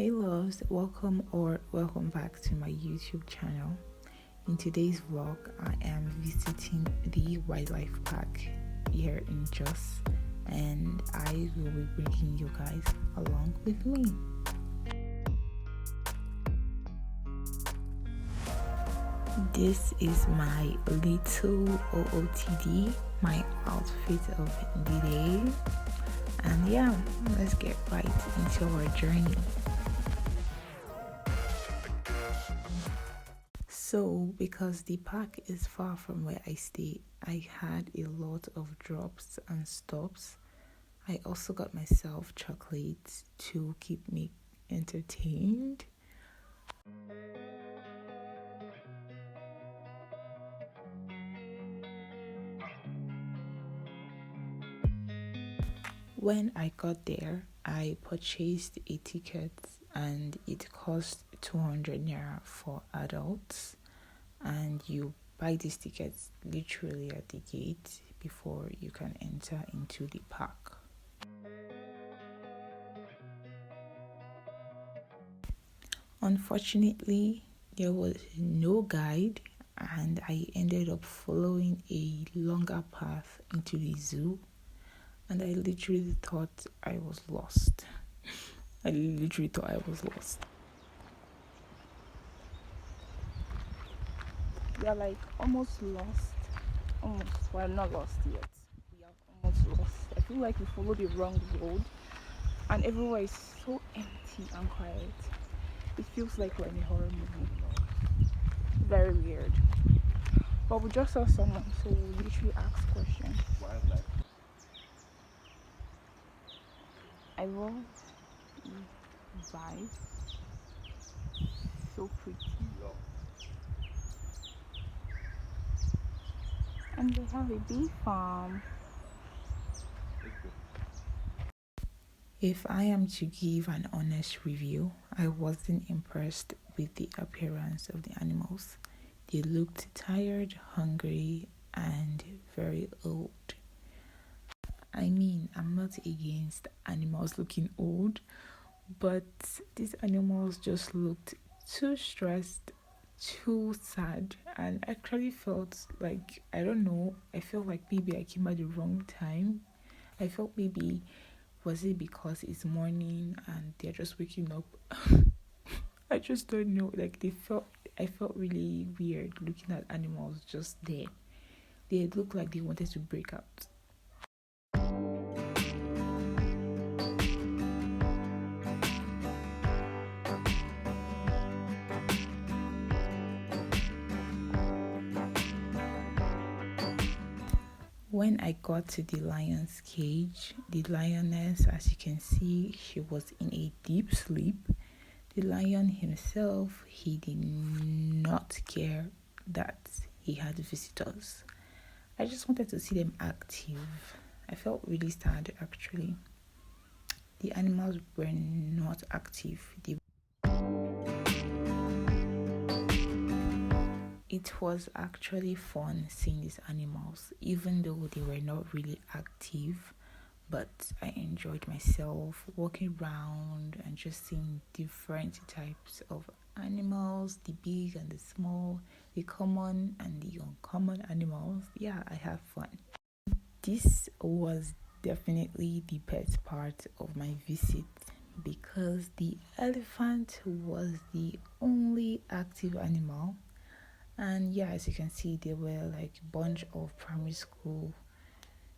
Hey loves, welcome back to my YouTube channel. In today's vlog, I am visiting the wildlife park here in Jos, and I will be bringing you guys along with me. This is my little OOTD, my outfit of the day. And yeah, let's get right into our journey. So, because the park is far from where I stay, I had a lot of drops and stops. I also got myself chocolates to keep me entertained. When I got there, I purchased a ticket and it cost 200 naira for adults, and you buy these tickets literally at the gate before you can enter into the park. Unfortunately, there was no guide, and I ended up following a longer path into the zoo, and I literally thought I was lost. We are like almost lost. We're not lost yet. We are almost lost. I feel like we followed the wrong road, and everywhere is so empty and quiet. It feels like we're in a horror movie. Very weird. But we just saw someone, so we literally asked questions. Wildlife. I love the vibe. So pretty. And they have a bee farm. If I am to give an honest review, I wasn't impressed with the appearance of the animals. They looked tired, hungry, and very old. I mean, I'm not against animals looking old, but these animals just looked too stressed, too sad, and actually felt like, I don't know, I felt like maybe I came at the wrong time. I felt maybe, was it because it's morning and they're just waking up? I just don't know. Like I felt really weird looking at animals just there. They looked like they wanted to break out. When I got to the lion's cage, the lioness, as you can see, she was in a deep sleep. The lion himself, he did not care that he had visitors. I just wanted to see them active. I felt really sad actually. The animals were not active. It was actually fun seeing these animals, even though they were not really active. But I enjoyed myself walking around and just seeing different types of animals, the big and the small, the common and the uncommon animals. Yeah, I had fun. This was definitely the best part of my visit because the elephant was the only active animal. And yeah, as you can see, there were like a bunch of primary school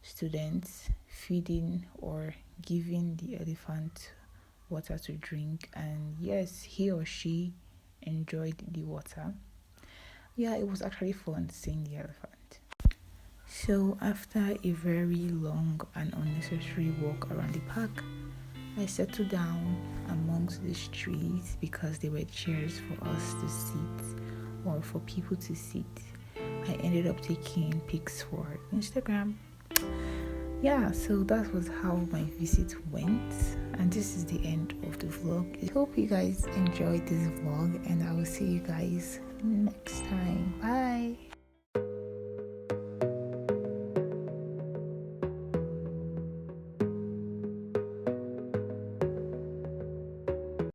students feeding or giving the elephant water to drink, and yes, he or she enjoyed the water. Yeah, it was actually fun seeing the elephant. So after a very long and unnecessary walk around the park, I settled down amongst these trees because there were chairs for us to sit or for people to sit. I ended up taking pics for Instagram. Yeah, so that was how my visit went, and this is the end of the vlog. I hope you guys enjoyed this vlog, and I will see you guys next time. Bye.